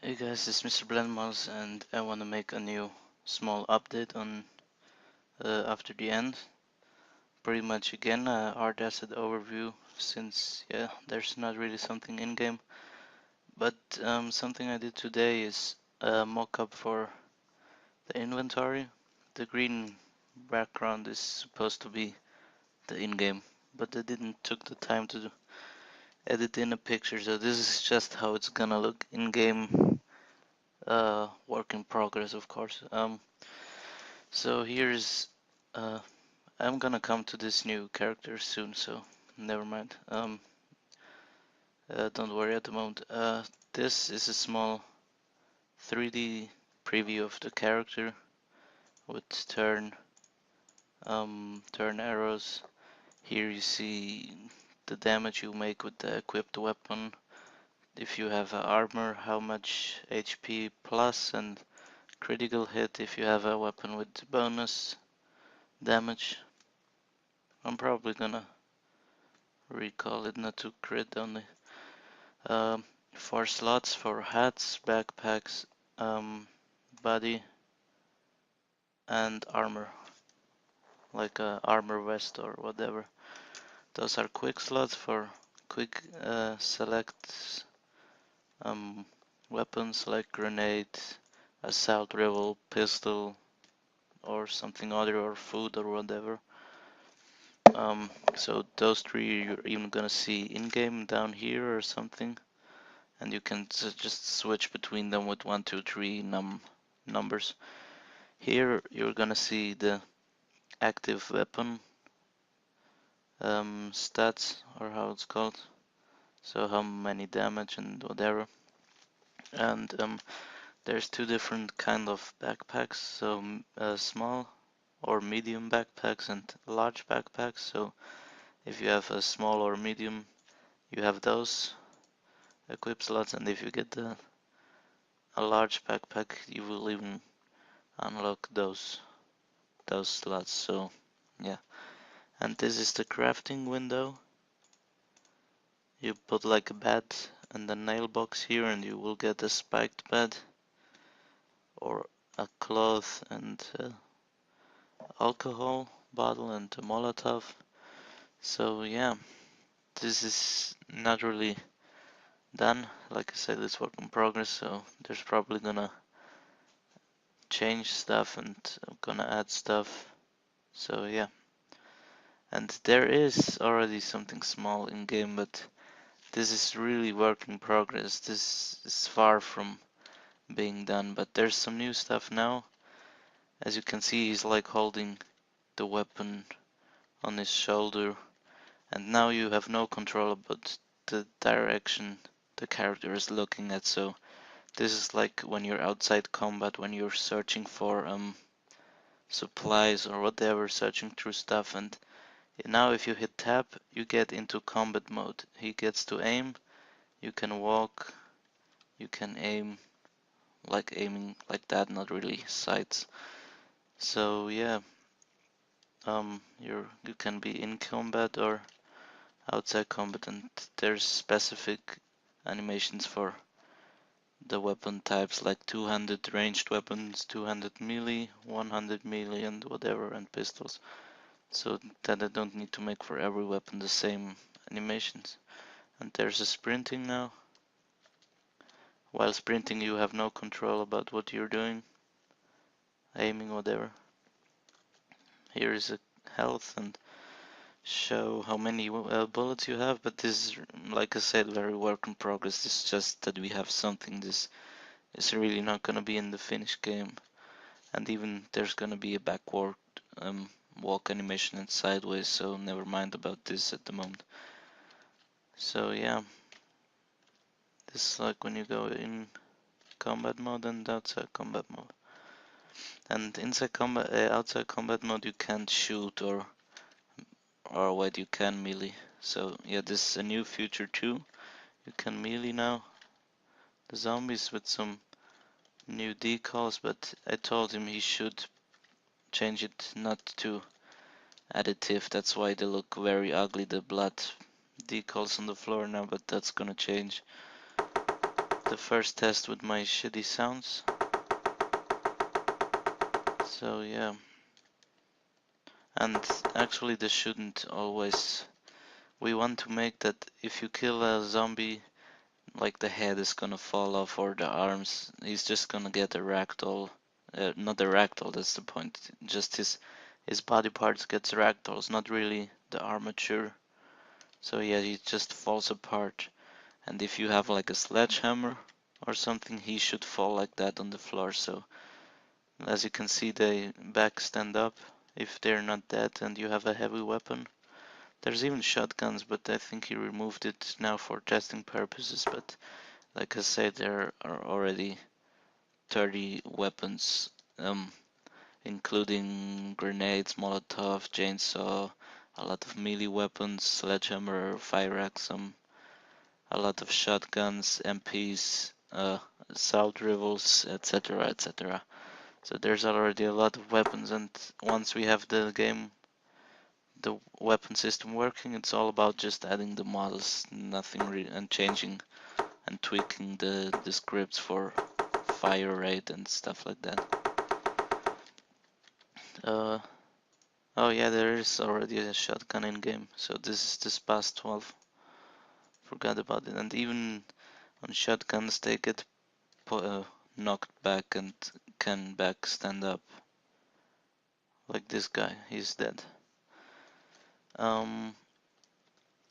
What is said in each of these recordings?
Hey guys, it's Mr. Blendmouse and I want to make a new small update on after the end. Pretty much again art asset overview since there's not really something in game. But something I did today is a mock-up for the inventory. The green background is supposed to be the in-game, but I didn't took the time to edit in a picture, so this is just how it's gonna look in-game. Work in progress, of course. So here's, I'm gonna come to this new character soon, so never mind. Don't worry at the moment. This is a small 3D preview of the character with turn arrows. Here you see the damage you make with the equipped weapon. If you have armor, how much HP plus and critical hit if you have a weapon with bonus damage. I'm probably gonna recall it not to crit only. Um, 4 slots for hats, backpacks, body, and armor, like a armor vest or whatever. Those are quick slots for quick select weapons like grenade, assault rifle, pistol, or something other, or food or whatever. So those 3 you're even gonna see in game down here or something, and you can just switch between them with 1, 2, 3 numbers. Here you're gonna see the active weapon stats, or how it's called, so how many damage and whatever. And there's 2 different kind of backpacks, so small or medium backpacks and large backpacks. So if you have a small or medium, you have those equip slots, and if you get a large backpack, you will even unlock those slots. So yeah, and this is the crafting window. You put like a bed and a nail box here, and you will get a spiked bed or a cloth and alcohol bottle and a Molotov. So yeah, this is not really done. Like I said, it's work in progress, so there's probably gonna change stuff and I'm gonna add stuff. So yeah, and there is already something small in game, but this is really work in progress. This is far from being done, but there's some new stuff now. As you can see, he's like holding the weapon on his shoulder, and now you have no control about the direction the character is looking at. So this is like when you're outside combat, when you're searching for supplies or whatever, searching through stuff, and now if you hit tab, you get into combat mode. He gets to aim, you can walk, you can aim, like aiming like that, not really sights. So yeah, you can be in combat or outside combat, and there's specific animations for the weapon types, like 200 ranged weapons, 200 melee, 100 melee, and whatever, and pistols. So that I don't need to make for every weapon the same animations. And there's a sprinting now. While sprinting, you have no control about what you're doing, aiming, whatever. Here is a health and show how many bullets you have, but this is, like I said, very work in progress. It's just that we have something. This is really not gonna be in the finished game, and even there's gonna be a backward walk animation and sideways, so never mind about this at the moment. So yeah, this is like when you go in combat mode and outside combat mode. And inside combat, outside combat mode, you can't shoot or what, you can melee. So yeah, this is a new feature too. You can melee now the zombies with some new decals, but I told him he should change it not to additive. That's why they look very ugly, the blood decals on the floor now, but that's gonna change. the first test with my shitty sounds. So yeah. And actually this shouldn't always... We want to make that if you kill a zombie, like the head is gonna fall off or the arms, he's just gonna get a ragdoll. Not a ragdoll, that's the point. Just his body parts gets ragdolls, not really the armature. So yeah, he just falls apart. And if you have like a sledgehammer or something, he should fall like that on the floor. So as you can see, they back stand up if they're not dead and you have a heavy weapon. There's even shotguns, but I think he removed it now for testing purposes. But like I said, there are already 30 weapons, including grenades, Molotov, chainsaw, a lot of melee weapons, sledgehammer, fire axe, a lot of shotguns, MPs, assault rifles, etc., etc. So there's already a lot of weapons, and once we have the weapon system working, it's all about just adding the models, and changing and tweaking the scripts for fire rate and stuff like that. Oh yeah, there is already a shotgun in game, so this is the SPAS 12. Forgot about it, and even on shotguns they get knocked back and can back stand up. Like this guy, he's dead.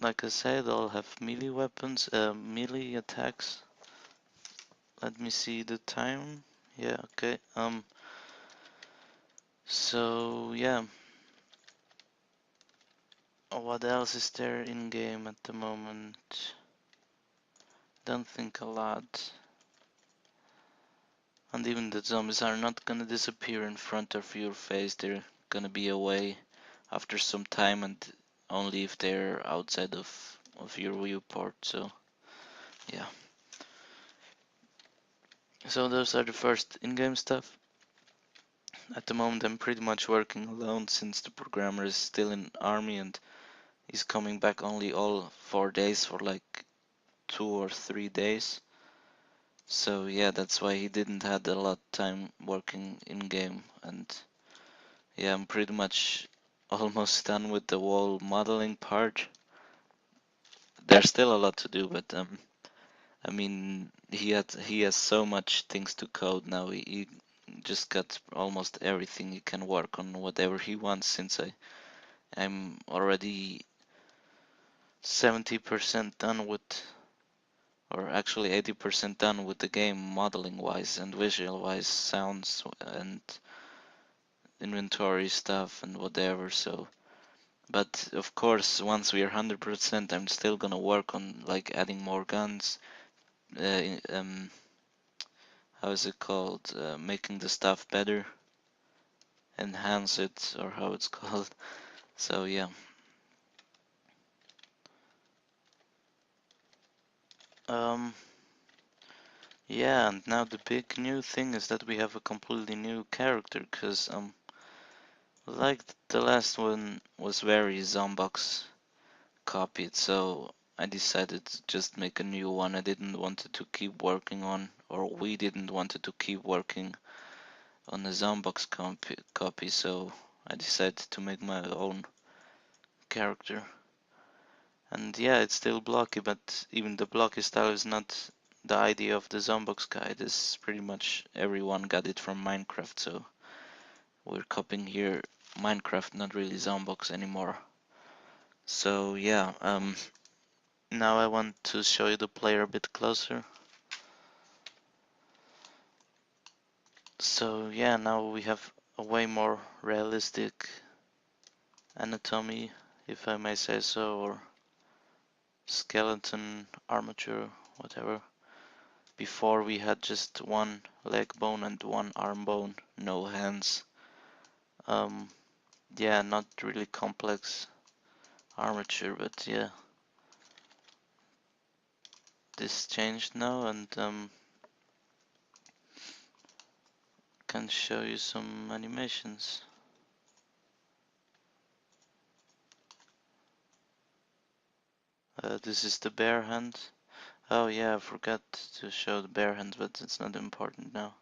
Like I said, I'll have melee weapons, melee attacks. Let me see the time. Yeah, okay. So yeah. What else is there in game at the moment? Don't think a lot. And even the zombies are not gonna disappear in front of your face. They're gonna be away after some time, and only if they're outside of your viewport. So yeah. So those are the first in-game stuff. At the moment I'm pretty much working alone since the programmer is still in army and he's coming back only all 4 days for like 2 or 3 days. So yeah, that's why he didn't had a lot of time working in game. And yeah, I'm pretty much almost done with the whole modeling part. There's still a lot to do, but I mean, he has so much things to code now. He just got almost everything. He can work on whatever he wants. Since I'm already 70% done with, or actually 80% done with the game, modeling wise and visual wise, sounds and inventory stuff and whatever. So, but of course, once we are 100%, I'm still gonna work on like adding more guns. How is it called? Making the stuff better, enhance it, or how it's called. So yeah. Um, yeah, and now the big new thing is that we have a completely new character, because like the last one was very Zombox copied, so I decided to just make a new one. I didn't want to keep working on, or we didn't want to keep working on the Zombox copy, so I decided to make my own character. And yeah, it's still blocky, but even the blocky style is not the idea of the Zombox guide. Is pretty much everyone got it from Minecraft, so we're copying here Minecraft, not really Zombox anymore. So yeah, now I want to show you the player a bit closer. So yeah, now we have a way more realistic anatomy, if I may say so, or skeleton, armature, whatever. Before we had just one leg bone and one arm bone, no hands. Yeah, not really complex armature, but yeah. This changed now, and can show you some animations. This is the bare hand. Oh yeah, I forgot to show the bare hands, but it's not important now.